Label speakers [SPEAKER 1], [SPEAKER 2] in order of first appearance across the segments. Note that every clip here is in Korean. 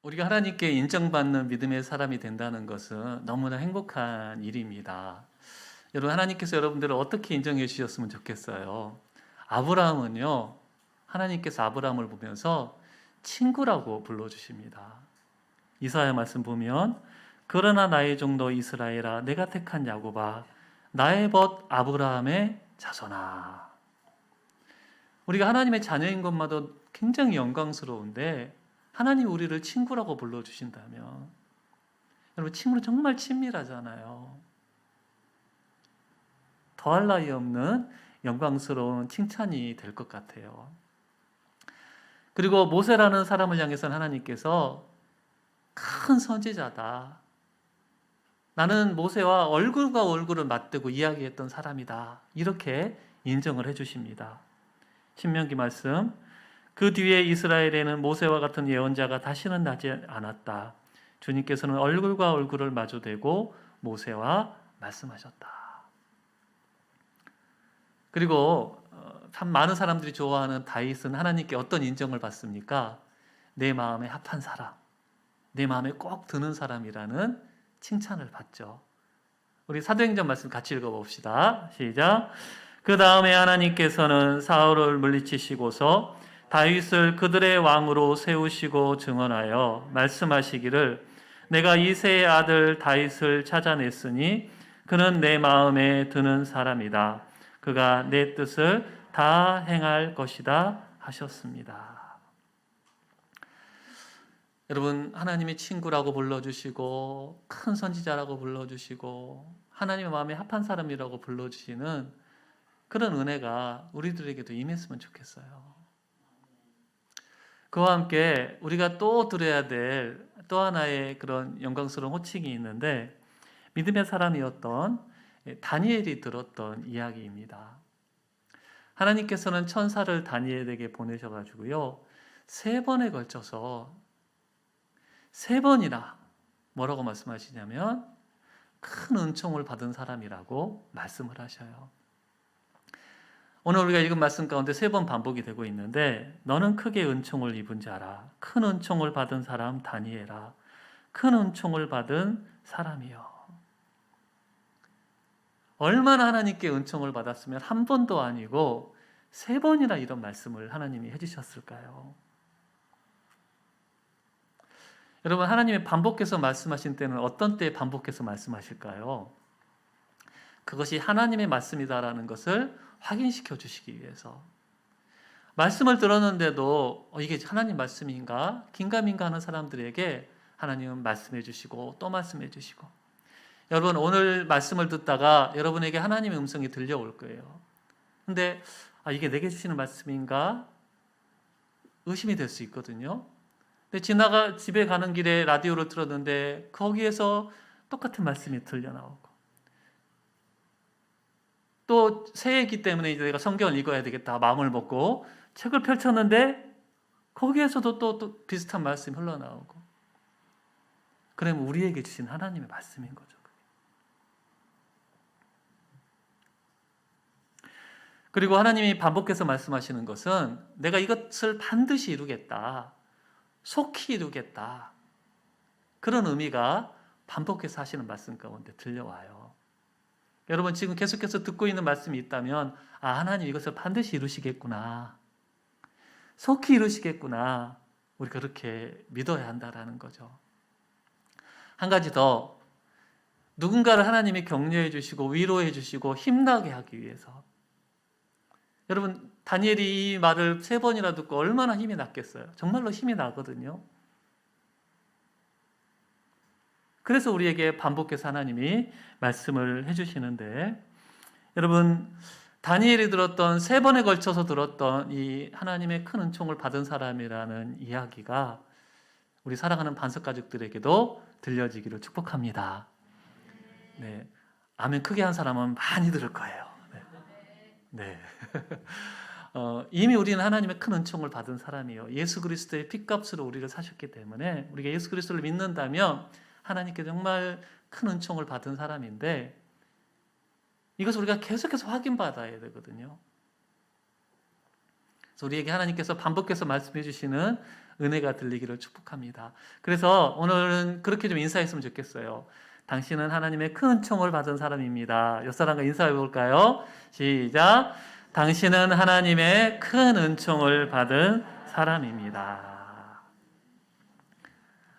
[SPEAKER 1] 우리가 하나님께 인정받는 믿음의 사람이 된다는 것은 너무나 행복한 일입니다. 여러분, 하나님께서 여러분들을 어떻게 인정해 주셨으면 좋겠어요. 아브라함은요, 하나님께서 아브라함을 보면서 친구라고 불러주십니다. 이사야 말씀 보면, 그러나 나의 종도 이스라엘아, 내가 택한 야곱아, 나의 벗 아브라함의 자손아. 우리가 하나님의 자녀인 것마다 굉장히 영광스러운데, 하나님이 우리를 친구라고 불러주신다면, 여러분, 친구는 정말 친밀하잖아요. 더할 나위 없는 영광스러운 칭찬이 될 것 같아요. 그리고 모세라는 사람을 향해서는 하나님께서 큰 선지자다. 나는 모세와 얼굴과 얼굴을 맞대고 이야기했던 사람이다. 이렇게 인정을 해주십니다. 신명기 말씀, 그 뒤에 이스라엘에는 모세와 같은 예언자가 다시는 나지 않았다. 주님께서는 얼굴과 얼굴을 마주대고 모세와 말씀하셨다. 그리고 참 많은 사람들이 좋아하는 다윗은 하나님께 어떤 인정을 받습니까? 내 마음에 합한 사람, 내 마음에 꼭 드는 사람이라는 칭찬을 받죠. 우리 사도행전 말씀 같이 읽어봅시다. 시작. 그 다음에 하나님께서는 사울을 물리치시고서 다윗을 그들의 왕으로 세우시고 증언하여 말씀하시기를 내가 이새의 아들 다윗을 찾아냈으니 그는 내 마음에 드는 사람이다. 그가 내 뜻을 다 행할 것이다 하셨습니다. 여러분, 하나님이 친구라고 불러주시고 큰 선지자라고 불러주시고 하나님의 마음에 합한 사람이라고 불러주시는 그런 은혜가 우리들에게도 임했으면 좋겠어요. 그와 함께 우리가 또 들어야 될 또 하나의 그런 영광스러운 호칭이 있는데, 믿음의 사람이었던 다니엘이 들었던 이야기입니다. 하나님께서는 천사를 다니엘에게 보내셔가지고요, 3번에 걸쳐서 3번이나 뭐라고 말씀하시냐면 큰 은총을 받은 사람이라고 말씀을 하셔요. 오늘 우리가 읽은 말씀 가운데 3번 반복이 되고 있는데, 너는 크게 은총을 입은 자라. 큰 은총을 받은 사람 다니엘아. 큰 은총을 받은 사람이요. 얼마나 하나님께 은총을 받았으면 한 번도 아니고 3번이나 이런 말씀을 하나님이 해주셨을까요? 여러분, 하나님이 반복해서 말씀하신 때는 어떤 때에 반복해서 말씀하실까요? 그것이 하나님의 말씀이다라는 것을 확인시켜 주시기 위해서. 말씀을 들었는데도 이게 하나님 말씀인가? 긴가민가 하는 사람들에게 하나님은 말씀해 주시고 또 말씀해 주시고. 여러분, 오늘 말씀을 듣다가 여러분에게 하나님의 음성이 들려올 거예요. 근데 이게 내게 주시는 말씀인가? 의심이 될 수 있거든요. 근데 집에 가는 길에 라디오를 틀었는데 거기에서 똑같은 말씀이 들려 나오고, 또 새해이기 때문에 이제 내가 성경을 읽어야 되겠다 마음을 먹고 책을 펼쳤는데 거기에서도 또 비슷한 말씀이 흘러나오고. 그러면 우리에게 주신 하나님의 말씀인 거죠. 그리고 하나님이 반복해서 말씀하시는 것은 내가 이것을 반드시 이루겠다, 속히 이루겠다, 그런 의미가 반복해서 하시는 말씀 가운데 들려와요. 여러분, 지금 계속해서 듣고 있는 말씀이 있다면 하나님 이것을 반드시 이루시겠구나, 속히 이루시겠구나, 우리가 그렇게 믿어야 한다라는 거죠. 한 가지 더, 누군가를 하나님이 격려해 주시고 위로해 주시고 힘나게 하기 위해서. 여러분, 다니엘이 이 말을 3번이나 듣고 얼마나 힘이 났겠어요. 정말로 힘이 나거든요. 그래서 우리에게 반복해서 하나님이 말씀을 해주시는데, 여러분, 다니엘이 들었던 3번에 걸쳐서 들었던 이 하나님의 큰 은총을 받은 사람이라는 이야기가 우리 사랑하는 반석가족들에게도 들려지기를 축복합니다. 네, 아멘 크게 한 사람은 많이 들을 거예요. 네. 이미 우리는 하나님의 큰 은총을 받은 사람이에요. 예수 그리스도의 핏값으로 우리를 사셨기 때문에 우리가 예수 그리스도를 믿는다면 하나님께 정말 큰 은총을 받은 사람인데, 이것을 우리가 계속해서 확인받아야 되거든요. 그래서 우리에게 하나님께서 반복해서 말씀해 주시는 은혜가 들리기를 축복합니다. 그래서 오늘은 그렇게 좀 인사했으면 좋겠어요. 당신은 하나님의 큰 은총을 받은 사람입니다. 옆 사람과 인사해 볼까요? 시작. 당신은 하나님의 큰 은총을 받은 사람입니다.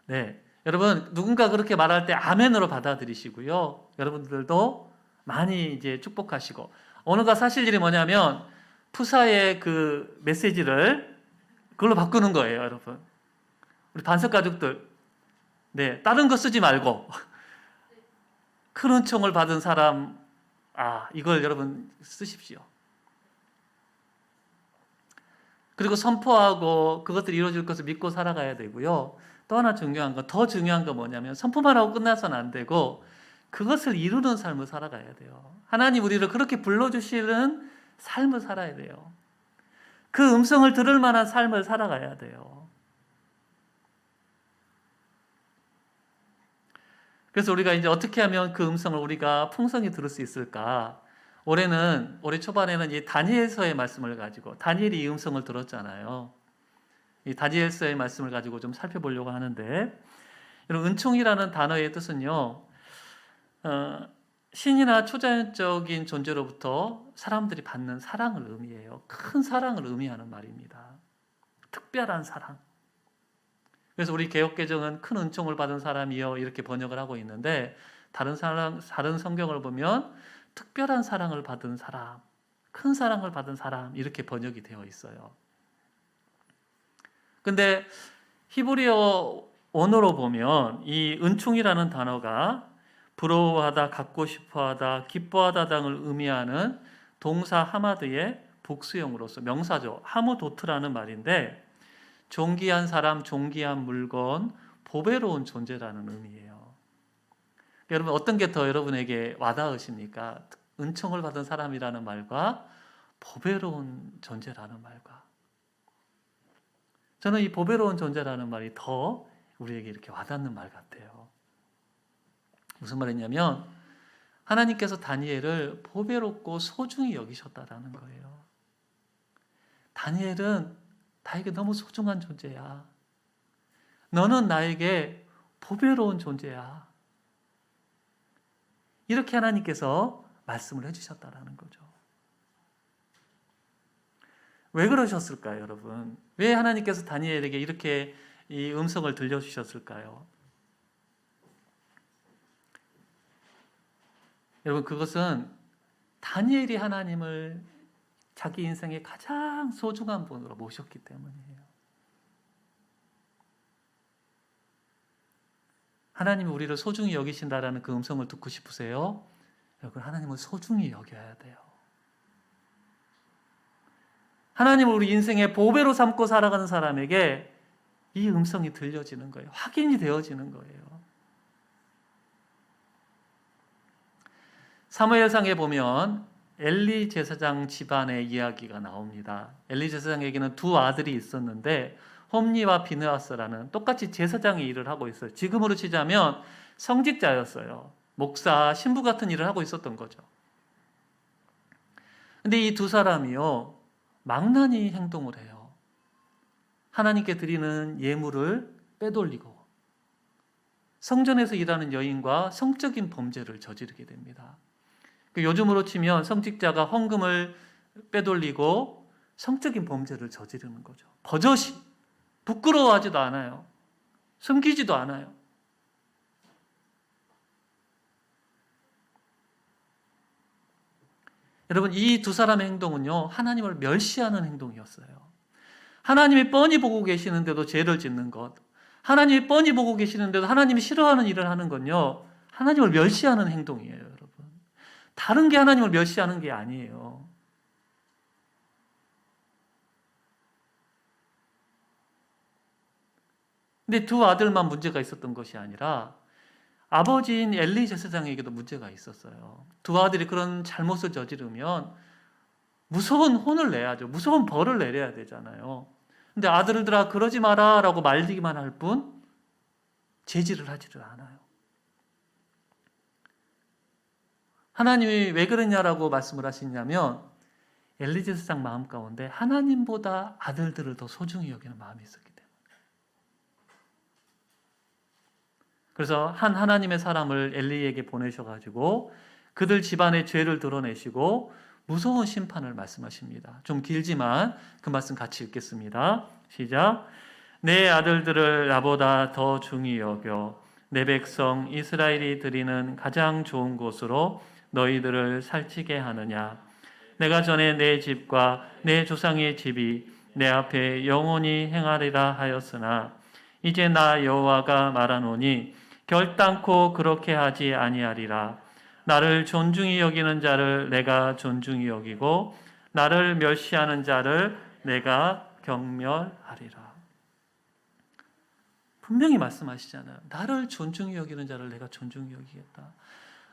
[SPEAKER 1] 네, 여러분 누군가 그렇게 말할 때 아멘으로 받아들이시고요. 여러분들도 많이 이제 축복하시고, 오늘과 사실일이 뭐냐면 푸사의 그 메시지를 그걸로 바꾸는 거예요, 여러분. 우리 반석 가족들, 네, 다른 거 쓰지 말고 큰 은총을 받은 사람, 이걸 여러분 쓰십시오. 그리고 선포하고 그것들이 이루어질 것을 믿고 살아가야 되고요. 또 하나 중요한 거, 더 중요한 거 뭐냐면 선포만 하고 끝나서는 안 되고 그것을 이루는 삶을 살아가야 돼요. 하나님 우리를 그렇게 불러주시는 삶을 살아야 돼요. 그 음성을 들을 만한 삶을 살아가야 돼요. 그래서 우리가 이제 어떻게 하면 그 음성을 우리가 풍성히 들을 수 있을까? 올해 초반에는 이 다니엘서의 말씀을 가지고, 다니엘이 이 음성을 들었잖아요. 이 다니엘서의 말씀을 가지고 좀 살펴보려고 하는데, 여러분, 은총이라는 단어의 뜻은요, 신이나 초자연적인 존재로부터 사람들이 받는 사랑을 의미해요. 큰 사랑을 의미하는 말입니다. 특별한 사랑. 그래서 우리 개역개정은 큰 은총을 받은 사람이요 이렇게 번역을 하고 있는데, 다른 성경을 보면 특별한 사랑을 받은 사람, 큰 사랑을 받은 사람 이렇게 번역이 되어 있어요. 근데 히브리어 원어로 보면 이 은총이라는 단어가 부러워하다, 갖고 싶어하다, 기뻐하다 등을 의미하는 동사 하마드의 복수형으로서, 명사죠. 하무도트라는 말인데 존귀한 사람, 존귀한 물건, 보배로운 존재라는 의미예요. 여러분 어떤 게 더 여러분에게 와닿으십니까? 은총을 받은 사람이라는 말과 보배로운 존재라는 말과. 저는 이 보배로운 존재라는 말이 더 우리에게 이렇게 와닿는 말 같아요. 무슨 말이냐면 하나님께서 다니엘을 보배롭고 소중히 여기셨다라는 거예요. 다니엘은 나에게 너무 소중한 존재야. 너는 나에게 보배로운 존재야. 이렇게 하나님께서 말씀을 해주셨다라는 거죠. 왜 그러셨을까요, 여러분? 왜 하나님께서 다니엘에게 이렇게 이 음성을 들려주셨을까요? 여러분, 그것은 다니엘이 하나님을 자기 인생의 가장 소중한 분으로 모셨기 때문이에요. 하나님이 우리를 소중히 여기신다라는 그 음성을 듣고 싶으세요? 여러분, 하나님을 소중히 여겨야 돼요. 하나님을 우리 인생의 보배로 삼고 살아가는 사람에게 이 음성이 들려지는 거예요. 확인이 되어지는 거예요. 사무엘상에 보면 엘리 제사장 집안의 이야기가 나옵니다. 엘리 제사장에게는 두 아들이 있었는데 홈니와 비느하스라는 똑같이 제사장의 일을 하고 있어요. 지금으로 치자면 성직자였어요. 목사, 신부 같은 일을 하고 있었던 거죠. 근데 이 두 사람이요, 망나니 행동을 해요. 하나님께 드리는 예물을 빼돌리고 성전에서 일하는 여인과 성적인 범죄를 저지르게 됩니다. 요즘으로 치면 성직자가 헌금을 빼돌리고 성적인 범죄를 저지르는 거죠. 버젓이, 부끄러워하지도 않아요. 숨기지도 않아요. 여러분, 이 두 사람의 행동은요, 하나님을 멸시하는 행동이었어요. 하나님이 뻔히 보고 계시는데도 죄를 짓는 것, 하나님이 뻔히 보고 계시는데도 하나님이 싫어하는 일을 하는 건요, 하나님을 멸시하는 행동이에요, 여러분. 다른 게 하나님을 멸시하는 게 아니에요. 근데 두 아들만 문제가 있었던 것이 아니라 아버지인 엘리 제사장에게도 문제가 있었어요. 두 아들이 그런 잘못을 저지르면 무서운 혼을 내야죠. 무서운 벌을 내려야 되잖아요. 근데 아들들아 그러지 마라 라고 말리기만 할 뿐 제지를 하지를 않아요. 하나님이 왜 그러냐라고 말씀을 하시냐면 엘리 제사장 마음 가운데 하나님보다 아들들을 더 소중히 여기는 마음이 있었기 때문에. 그래서 한 하나님의 사람을 엘리에게 보내셔가지고 그들 집안의 죄를 드러내시고 무서운 심판을 말씀하십니다. 좀 길지만 그 말씀 같이 읽겠습니다. 시작. 내 아들들을 나보다 더 중히 여겨 내 백성 이스라엘이 드리는 가장 좋은 곳으로 너희들을 살찌게 하느냐. 내가 전에 내 집과 내 조상의 집이 내 앞에 영원히 행하리라 하였으나 이제 나 여호와가 말하노니 결단코 그렇게 하지 아니하리라. 나를 존중히 여기는 자를 내가 존중히 여기고 나를 멸시하는 자를 내가 경멸하리라. 분명히 말씀하시잖아요. 나를 존중히 여기는 자를 내가 존중히 여기겠다.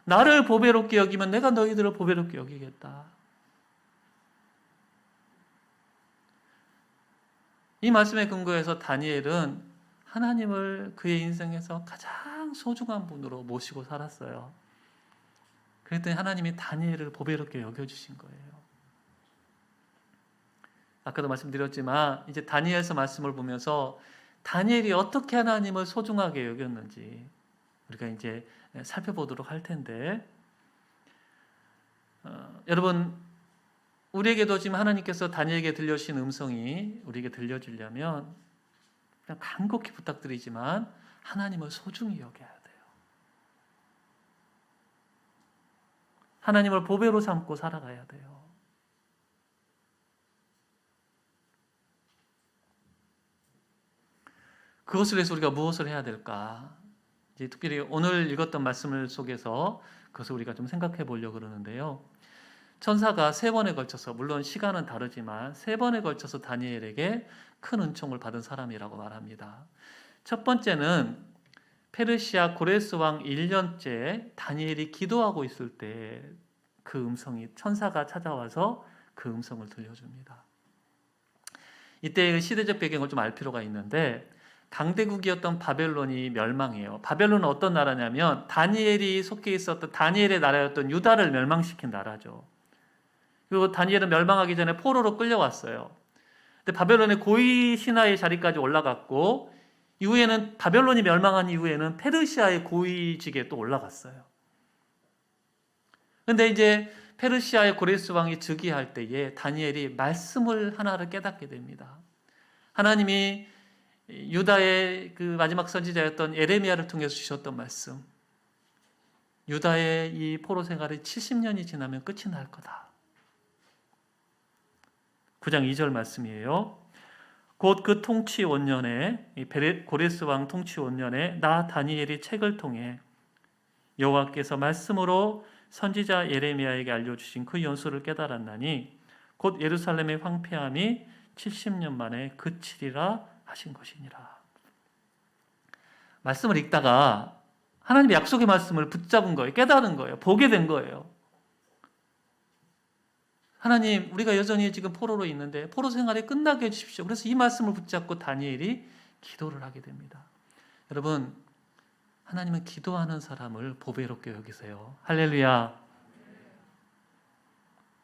[SPEAKER 1] 나를 보배롭게 여기면 내가 너희들을 보배롭게 여기겠다. 이 말씀에 근거해서 다니엘은 하나님을 그의 인생에서 가장 소중한 분으로 모시고 살았어요. 그랬더니 하나님이 다니엘을 보배롭게 여겨주신 거예요. 아까도 말씀드렸지만 이제 다니엘서 말씀을 보면서 다니엘이 어떻게 하나님을 소중하게 여겼는지 우리가 이제 살펴보도록 할 텐데, 여러분 우리에게도 지금 하나님께서 다니엘에게 들려주신 음성이 우리에게 들려주려면 그냥 간곡히 부탁드리지만 하나님을 소중히 여겨야 돼요. 하나님을 보배로 삼고 살아가야 돼요. 그것을 위해서 우리가 무엇을 해야 될까? 이제 특별히 오늘 읽었던 말씀을 속에서 그것을 우리가 좀 생각해 보려고 그러는데요. 천사가 3번에 걸쳐서, 물론 시간은 다르지만 3번에 걸쳐서 다니엘에게 큰 은총을 받은 사람이라고 말합니다. 첫 번째는 페르시아 고레스 왕 1년째 다니엘이 기도하고 있을 때 그 음성이, 천사가 찾아와서 그 음성을 들려줍니다. 이때의 시대적 배경을 좀 알 필요가 있는데, 강대국이었던 바벨론이 멸망해요. 바벨론은 어떤 나라냐면 다니엘이 속해 있었던 다니엘의 나라였던 유다를 멸망시킨 나라죠. 그리고 다니엘은 멸망하기 전에 포로로 끌려왔어요. 근데 바벨론의 고위 신하의 자리까지 올라갔고, 이후에는 바벨론이 멸망한 이후에는 페르시아의 고위직에 또 올라갔어요. 근데 이제 페르시아의 고레스 왕이 즉위할 때에 다니엘이 말씀을 하나를 깨닫게 됩니다. 하나님이 유다의 그 마지막 선지자였던 예레미야를 통해서 주셨던 말씀, 유다의 이 포로 생활이 70년이 지나면 끝이 날 거다. 9장 2절 말씀이에요. 곧 그 통치 원년에, 고레스 왕 통치 원년에 나 다니엘이 책을 통해 여호와께서 말씀으로 선지자 예레미야에게 알려주신 그 연수를 깨달았나니 곧 예루살렘의 황폐함이 70년 만에 그치리라 하신 것이니라. 말씀을 읽다가 하나님의 약속의 말씀을 붙잡은 거예요. 깨달은 거예요. 보게 된 거예요. 하나님, 우리가 여전히 지금 포로로 있는데 포로 생활이 끝나게 해주십시오. 그래서 이 말씀을 붙잡고 다니엘이 기도를 하게 됩니다. 여러분, 하나님은 기도하는 사람을 보배롭게 여기세요. 할렐루야.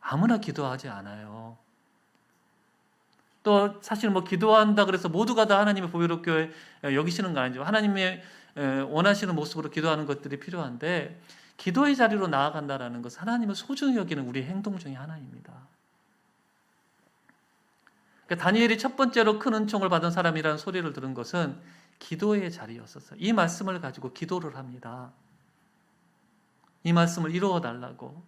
[SPEAKER 1] 아무나 기도하지 않아요. 또 사실 뭐 기도한다 그래서 모두가 다 하나님의 보배롭게 여기시는 거 아니죠. 하나님의 원하시는 모습으로 기도하는 것들이 필요한데, 기도의 자리로 나아간다는 것은 하나님을 소중히 여기는 우리의 행동 중에 하나입니다. 그러니까 다니엘이 첫 번째로 큰 은총을 받은 사람이라는 소리를 들은 것은 기도의 자리였었어요. 이 말씀을 가지고 기도를 합니다. 이 말씀을 이루어 달라고.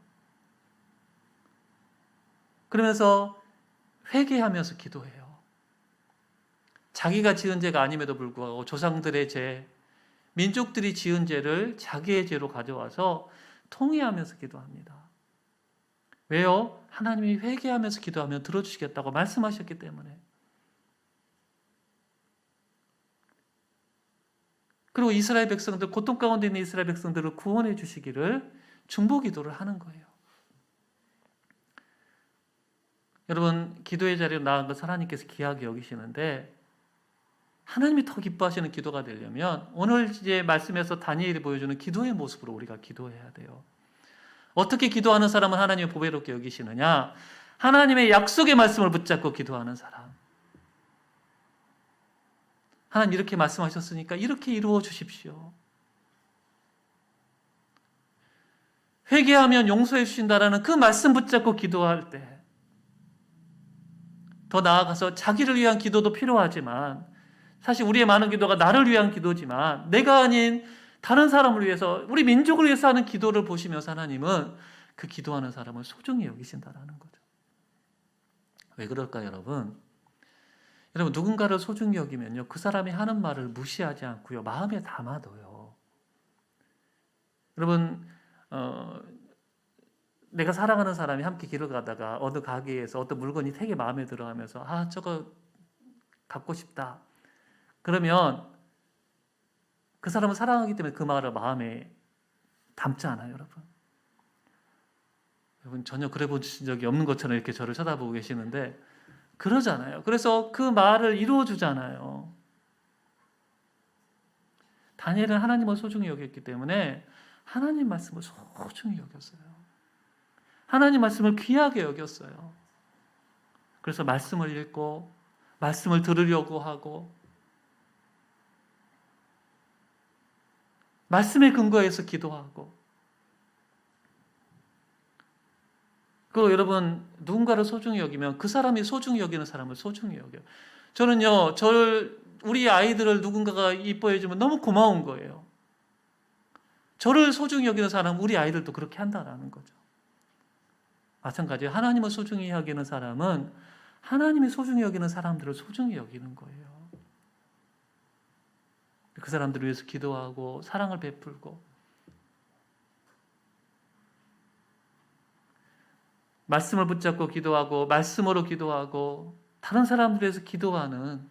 [SPEAKER 1] 그러면서 회개하면서 기도해요. 자기가 지은 죄가 아님에도 불구하고 조상들의 죄, 민족들이 지은 죄를 자기의 죄로 가져와서 통회하면서 기도합니다. 왜요? 하나님이 회개하면서 기도하면 들어주시겠다고 말씀하셨기 때문에. 그리고 이스라엘 백성들, 고통 가운데 있는 이스라엘 백성들을 구원해 주시기를 중보 기도를 하는 거예요. 여러분, 기도의 자리로 나아간 것을 하나님께서 귀하게 여기시는데, 하나님이 더 기뻐하시는 기도가 되려면 오늘 이제 말씀에서 다니엘이 보여주는 기도의 모습으로 우리가 기도해야 돼요. 어떻게 기도하는 사람은 하나님의 보배롭게 여기시느냐? 하나님의 약속의 말씀을 붙잡고 기도하는 사람. 하나님 이렇게 말씀하셨으니까 이렇게 이루어 주십시오. 회개하면 용서해 주신다라는 그 말씀 붙잡고 기도할 때, 더 나아가서 자기를 위한 기도도 필요하지만, 사실 우리의 많은 기도가 나를 위한 기도지만, 내가 아닌 다른 사람을 위해서, 우리 민족을 위해서 하는 기도를 보시면서 하나님은 그 기도하는 사람을 소중히 여기신다라는 거죠. 왜 그럴까요, 여러분? 여러분, 누군가를 소중히 여기면요, 그 사람이 하는 말을 무시하지 않고요, 마음에 담아둬요. 여러분, 내가 사랑하는 사람이 함께 길을 가다가 어느 가게에서 어떤 물건이 되게 마음에 들어 하면서, 아, 저거 갖고 싶다. 그러면 그 사람은 사랑하기 때문에 그 말을 마음에 담지 않아요, 여러분. 여러분, 전혀 그래 보신 적이 없는 것처럼 이렇게 저를 쳐다보고 계시는데, 그러잖아요. 그래서 그 말을 이루어주잖아요. 다니엘은 하나님을 소중히 여겼기 때문에 하나님 말씀을 소중히 여겼어요. 하나님 말씀을 귀하게 여겼어요. 그래서 말씀을 읽고 말씀을 들으려고 하고 말씀에 근거해서 기도하고, 그 여러분, 누군가를 소중히 여기면 그 사람이 소중히 여기는 사람을 소중히 여겨요. 저는요, 우리 아이들을 누군가가 이뻐해주면 너무 고마운 거예요. 저를 소중히 여기는 사람, 우리 아이들도 그렇게 한다라는 거죠. 마찬가지로 하나님을 소중히 여기는 사람은 하나님이 소중히 여기는 사람들을 소중히 여기는 거예요. 그 사람들을 위해서 기도하고 사랑을 베풀고, 말씀을 붙잡고 기도하고 말씀으로 기도하고 다른 사람들을 위해서 기도하는,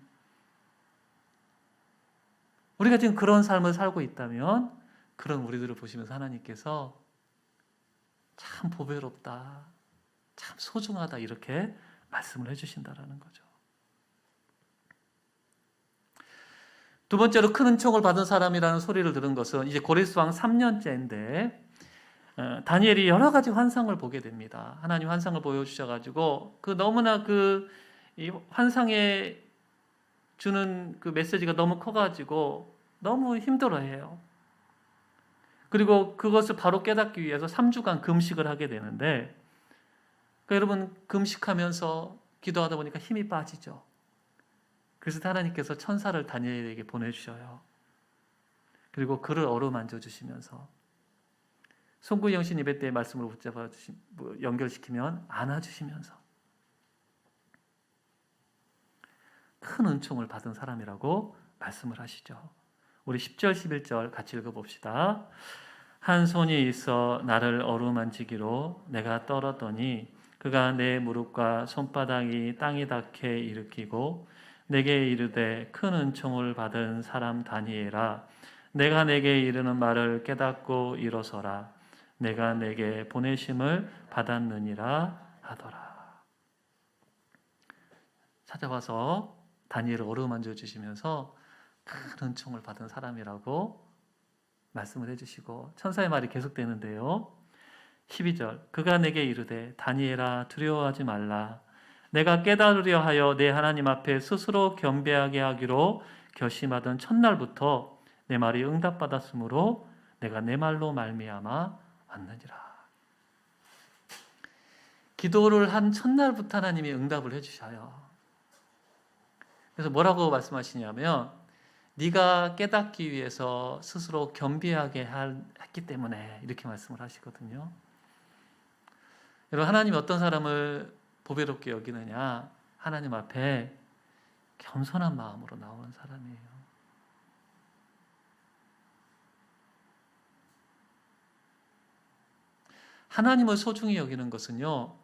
[SPEAKER 1] 우리가 지금 그런 삶을 살고 있다면 그런 우리들을 보시면서 하나님께서 참 보배롭다, 참 소중하다, 이렇게 말씀을 해주신다라는 거죠. 두 번째로 큰 은총을 받은 사람이라는 소리를 들은 것은 이제 고레스 왕 3년째인데 다니엘이 여러 가지 환상을 보게 됩니다. 하나님 환상을 보여주셔가지고 너무나 이 환상에 주는 그 메시지가 너무 커가지고 너무 힘들어해요. 그리고 그것을 바로 깨닫기 위해서 3주간 금식을 하게 되는데, 여러분, 금식하면서 기도하다 보니까 힘이 빠지죠. 그래서 하나님께서 천사를 다니엘에게 보내주셔요. 그리고 그를 어루만져 주시면서 송구 영신 예배 때의 말씀으로 붙잡아 연결시키면 안아주시면서 큰 은총을 받은 사람이라고 말씀을 하시죠. 우리 10절 11절 같이 읽어봅시다. 한 손이 있어 나를 어루만지기로 내가 떨었더니 그가 내 무릎과 손바닥이 땅에 닿게 일으키고 내게 이르되 큰 은총을 받은 사람 다니엘아, 내가 내게 이르는 말을 깨닫고 일어서라. 내가 내게 보내심을 받았느니라 하더라. 찾아와서 다니엘을 어루만져 주시면서 큰 은총을 받은 사람이라고 말씀을 해주시고, 천사의 말이 계속되는데요. 12절, 그가 내게 이르되 다니엘아 두려워하지 말라. 내가 깨달으려 하여 내 하나님 앞에 스스로 겸비하게 하기로 결심하던 첫날부터 내 말이 응답받았으므로 내가 내 말로 말미암아 왔느니라. 기도를 한 첫날부터 하나님이 응답을 해주셔요. 그래서 뭐라고 말씀하시냐면, 네가 깨닫기 위해서 스스로 겸비하게 했기 때문에, 이렇게 말씀을 하시거든요. 여러분, 하나님이 어떤 사람을 보배롭게 여기느냐? 하나님 앞에 겸손한 마음으로 나오는 사람이에요. 하나님을 소중히 여기는 것은요,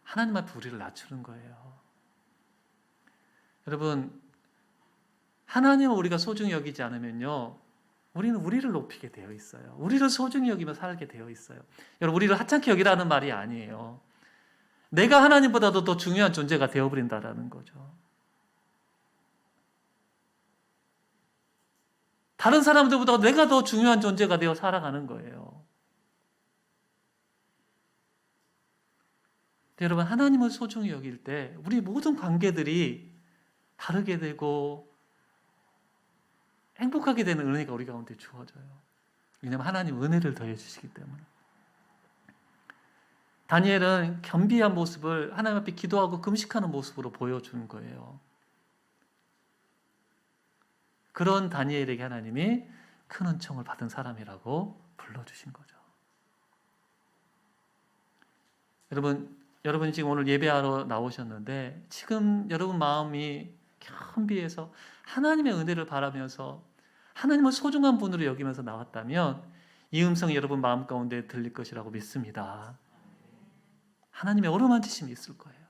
[SPEAKER 1] 하나님 앞에 우리를 낮추는 거예요. 여러분, 하나님을 우리가 소중히 여기지 않으면요, 우리는 우리를 높이게 되어 있어요. 우리를 소중히 여기며 살게 되어 있어요. 여러분, 우리를 하찮게 여기라는 말이 아니에요. 내가 하나님보다도 더 중요한 존재가 되어버린다라는 거죠. 다른 사람들보다 내가 더 중요한 존재가 되어 살아가는 거예요. 여러분, 하나님을 소중히 여길 때 우리 모든 관계들이 다르게 되고 행복하게 되는 은혜가 우리 가운데 주어져요. 왜냐하면 하나님 은혜를 더해 주시기 때문에. 다니엘은 겸비한 모습을 하나님 앞에 기도하고 금식하는 모습으로 보여준 거예요. 그런 다니엘에게 하나님이 큰 은총을 받은 사람이라고 불러주신 거죠. 여러분 지금 오늘 예배하러 나오셨는데 지금 여러분 마음이 겸비해서 하나님의 은혜를 바라면서 하나님을 소중한 분으로 여기면서 나왔다면 이 음성이 여러분 마음 가운데 들릴 것이라고 믿습니다. 하나님의 어루만지심이 있을 거예요.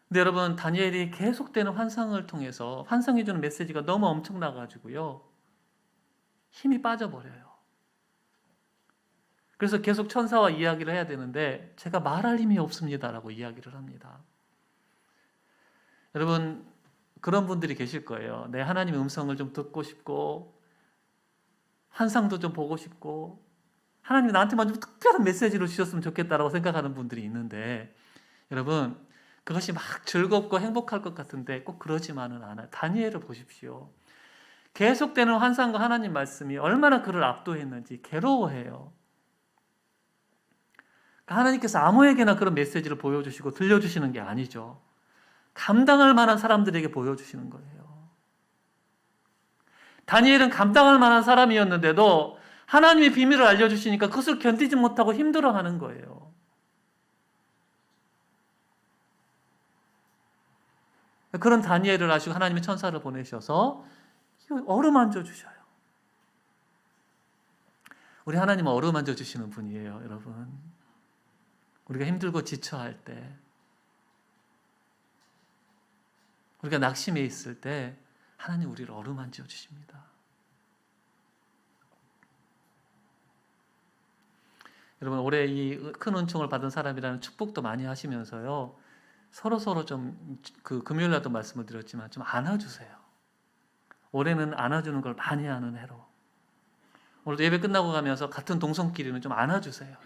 [SPEAKER 1] 근데 여러분 다니엘이 계속되는 환상을 통해서 환상해주는 메시지가 너무 엄청나가지고요. 힘이 빠져버려요. 그래서 계속 천사와 이야기를 해야 되는데 제가 말할 힘이 없습니다라고 이야기를 합니다. 여러분 그런 분들이 계실 거예요. 내 하나님의 음성을 좀 듣고 싶고 환상도 좀 보고 싶고 하나님이 나한테만 좀 특별한 메시지를 주셨으면 좋겠다라고 생각하는 분들이 있는데 여러분 그것이 막 즐겁고 행복할 것 같은데 꼭 그러지만은 않아요. 다니엘을 보십시오. 계속되는 환상과 하나님 말씀이 얼마나 그를 압도했는지 괴로워해요. 하나님께서 아무에게나 그런 메시지를 보여주시고 들려주시는 게 아니죠. 감당할 만한 사람들에게 보여주시는 거예요. 다니엘은 감당할 만한 사람이었는데도 하나님의 비밀을 알려주시니까 그것을 견디지 못하고 힘들어하는 거예요. 그런 다니엘을 아시고 하나님의 천사를 보내셔서 어루만져 주셔요. 우리 하나님은 어루만져 주시는 분이에요, 여러분. 우리가 힘들고 지쳐할 때, 우리가 낙심해 있을 때 하나님 우리를 어루만져 주십니다. 여러분 올해 이 큰 은총을 받은 사람이라는 축복도 많이 하시면서요. 서로 좀 그 금요일날도 말씀을 드렸지만 좀 안아주세요. 올해는 안아주는 걸 많이 하는 해로. 오늘도 예배 끝나고 가면서 같은 동성끼리는 좀 안아주세요.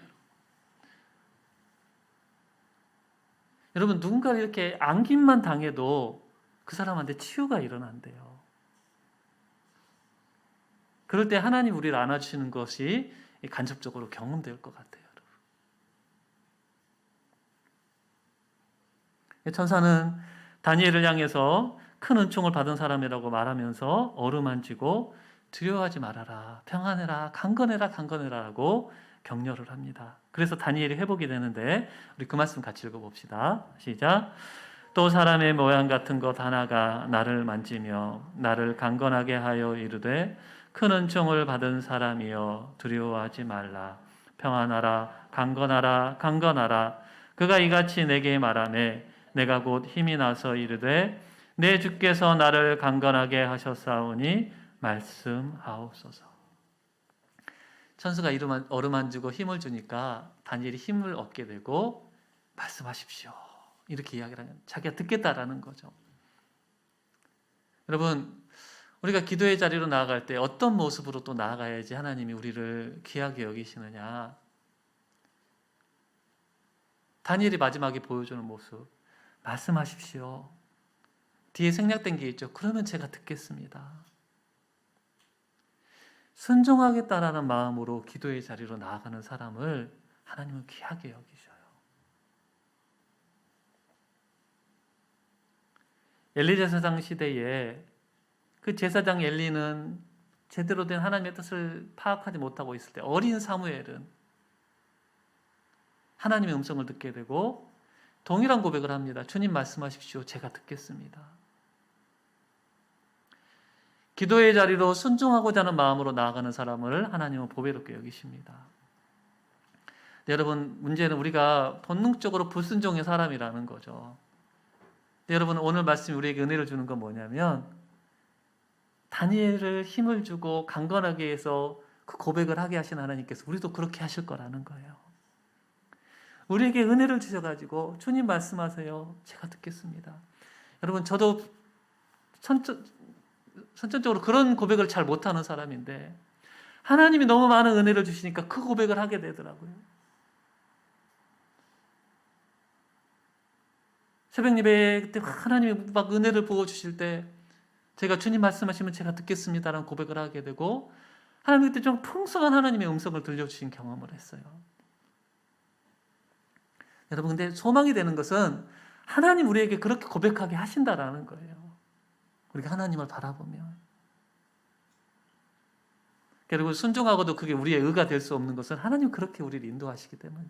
[SPEAKER 1] 여러분 누군가를 이렇게 안김만 당해도 그 사람한테 치유가 일어난대요. 그럴 때 하나님 우리를 안아주시는 것이 간접적으로 경험될 것 같아요. 천사는 다니엘을 향해서 큰 은총을 받은 사람이라고 말하면서 어루만지고 두려워하지 말아라, 평안해라, 강건해라, 강건해라라고 격려를 합니다. 그래서 다니엘이 회복이 되는데 우리 그 말씀 같이 읽어봅시다. 시작. 또 사람의 모양 같은 것 하나가 나를 만지며 나를 강건하게 하여 이르되 큰 은총을 받은 사람이여 두려워하지 말라, 평안하라, 강건하라, 강건하라. 그가 이같이 내게 말하매 내가 곧 힘이 나서 이르되 내 주께서 나를 강건하게 하셨사오니 말씀하옵소서. 천사가 어루만지고 힘을 주니까 다니엘이 힘을 얻게 되고 말씀하십시오. 이렇게 이야기를 하면 자기가 듣겠다라는 거죠. 여러분 우리가 기도의 자리로 나아갈 때 어떤 모습으로 또 나아가야지 하나님이 우리를 귀하게 여기시느냐. 다니엘이 마지막에 보여주는 모습. 말씀하십시오. 뒤에 생략된 게 있죠. 그러면 제가 듣겠습니다. 순종하겠다라는 마음으로 기도의 자리로 나아가는 사람을 하나님은 귀하게 여기셔요. 엘리 제사장 시대에 그 제사장 엘리는 제대로 된 하나님의 뜻을 파악하지 못하고 있을 때 어린 사무엘은 하나님의 음성을 듣게 되고 동일한 고백을 합니다. 주님 말씀하십시오. 제가 듣겠습니다. 기도의 자리로 순종하고자 하는 마음으로 나아가는 사람을 하나님은 보배롭게 여기십니다. 여러분 문제는 우리가 본능적으로 불순종의 사람이라는 거죠. 여러분 오늘 말씀이 우리에게 은혜를 주는 건 뭐냐면 다니엘을 힘을 주고 강건하게 해서 그 고백을 하게 하신 하나님께서 우리도 그렇게 하실 거라는 거예요. 우리에게 은혜를 주셔가지고 주님 말씀하세요. 제가 듣겠습니다. 여러분 저도 선천적으로 그런 고백을 잘 못하는 사람인데 하나님이 너무 많은 은혜를 주시니까 그 고백을 하게 되더라고요. 새벽 예배 그때 하나님이 막 은혜를 부어주실 때 제가 주님 말씀하시면 제가 듣겠습니다라는 고백을 하게 되고 하나님 그때 좀 풍성한 하나님의 음성을 들려주신 경험을 했어요. 여러분, 근데 소망이 되는 것은 하나님 우리에게 그렇게 고백하게 하신다라는 거예요. 우리가 하나님을 바라보면. 그리고 순종하고도 그게 우리의 의가 될 수 없는 것은 하나님 그렇게 우리를 인도하시기 때문에.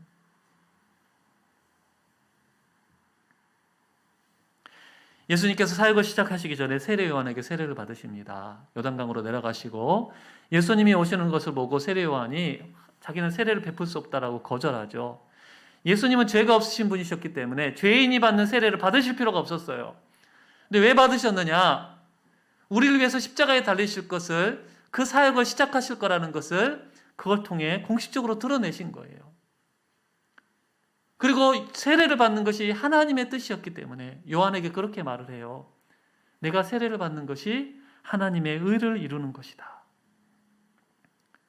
[SPEAKER 1] 예수님께서 사역을 시작하시기 전에 세례 요한에게 세례를 받으십니다. 요단강으로 내려가시고 예수님이 오시는 것을 보고 세례 요한이 자기는 세례를 베풀 수 없다라고 거절하죠. 예수님은 죄가 없으신 분이셨기 때문에 죄인이 받는 세례를 받으실 필요가 없었어요. 근데 왜 받으셨느냐? 우리를 위해서 십자가에 달리실 것을, 그 사역을 시작하실 거라는 것을 그걸 통해 공식적으로 드러내신 거예요. 그리고 세례를 받는 것이 하나님의 뜻이었기 때문에 요한에게 그렇게 말을 해요. 내가 세례를 받는 것이 하나님의 의를 이루는 것이다.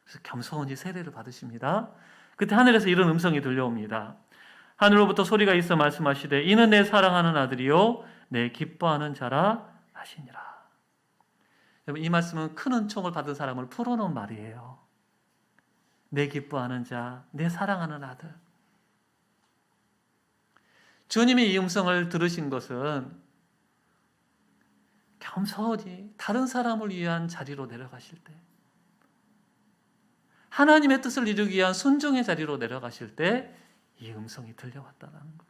[SPEAKER 1] 그래서 겸손히 세례를 받으십니다. 그때 하늘에서 이런 음성이 들려옵니다. 하늘로부터 소리가 있어 말씀하시되 이는 내 사랑하는 아들이요 내 기뻐하는 자라 하시니라. 여러분, 이 말씀은 큰 은총을 받은 사람을 풀어놓은 말이에요. 내 기뻐하는 자, 내 사랑하는 아들. 주님이 이 음성을 들으신 것은 겸손히 다른 사람을 위한 자리로 내려가실 때, 하나님의 뜻을 이루기 위한 순종의 자리로 내려가실 때 이 음성이 들려왔다는 거예요.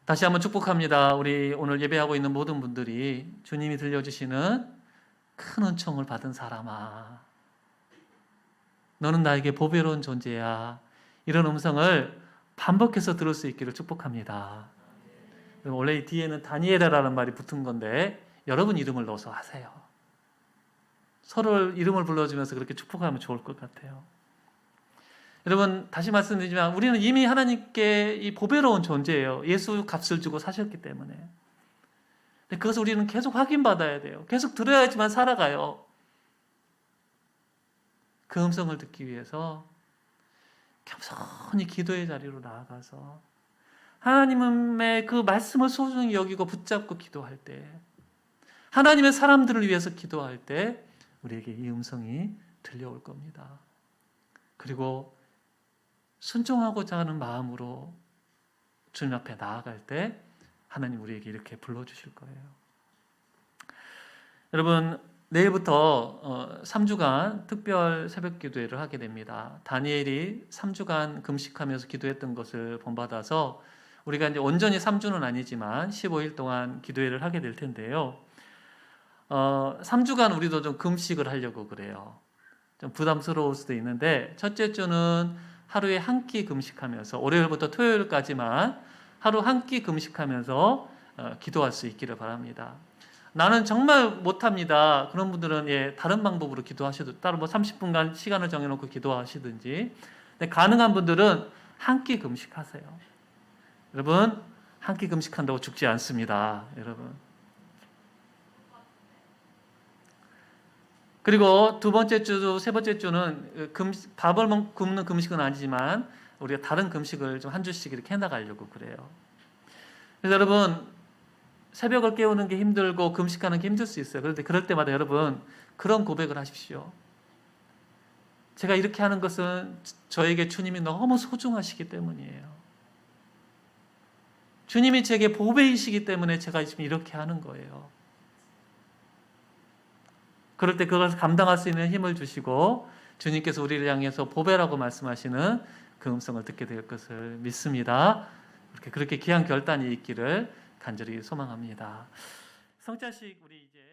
[SPEAKER 1] 다시 한번 축복합니다. 우리 오늘 예배하고 있는 모든 분들이 주님이 들려주시는 큰 은총을 받은 사람아, 너는 나에게 보배로운 존재야. 이런 음성을 반복해서 들을 수 있기를 축복합니다. 원래 이 뒤에는 다니엘이라는 말이 붙은 건데 여러분 이름을 넣어서 하세요. 서로 이름을 불러주면서 그렇게 축복하면 좋을 것 같아요. 여러분, 다시 말씀드리지만 우리는 이미 하나님께 이 보배로운 존재예요. 예수 값을 주고 사셨기 때문에. 근데 그것을 우리는 계속 확인받아야 돼요. 계속 들어야지만 살아가요. 그 음성을 듣기 위해서 겸손히 기도의 자리로 나아가서 하나님의 그 말씀을 소중히 여기고 붙잡고 기도할 때, 하나님의 사람들을 위해서 기도할 때 우리에게 이 음성이 들려올 겁니다. 그리고 순종하고자 하는 마음으로 주님 앞에 나아갈 때 하나님 우리에게 이렇게 불러주실 거예요. 여러분, 내일부터 3주간 특별 새벽 기도회를 하게 됩니다. 다니엘이 3주간 금식하면서 기도했던 것을 본받아서 우리가 이제 온전히 3주는 아니지만 15일 동안 기도회를 하게 될 텐데요. 3주간 우리도 좀 금식을 하려고 그래요. 좀 부담스러울 수도 있는데, 첫째 주는 하루에 한 끼 금식하면서 월요일부터 토요일까지만 하루 한 끼 금식하면서 기도할 수 있기를 바랍니다. 나는 정말 못합니다. 그런 분들은 다른 방법으로 기도하셔도, 따로 30분간 시간을 정해놓고 기도하시든지. 근데 가능한 분들은 한 끼 금식하세요. 여러분, 한 끼 금식한다고 죽지 않습니다. 여러분. 그리고 두 번째 주, 세 번째 주는 밥을 굶는 금식은 아니지만 우리가 다른 금식을 좀 한 주씩 이렇게 해나가려고 그래요. 그래서 여러분, 새벽을 깨우는 게 힘들고 금식하는 게 힘들 수 있어요. 그런데 그럴 때마다 여러분 그런 고백을 하십시오. 제가 이렇게 하는 것은 저에게 주님이 너무 소중하시기 때문이에요. 주님이 제게 보배이시기 때문에 제가 지금 이렇게 하는 거예요. 그럴 때 그것을 감당할 수 있는 힘을 주시고 주님께서 우리를 향해서 보배라고 말씀하시는 그 음성을 듣게 될 것을 믿습니다. 그렇게 귀한 결단이 있기를 간절히 소망합니다. 성찬식 우리 이제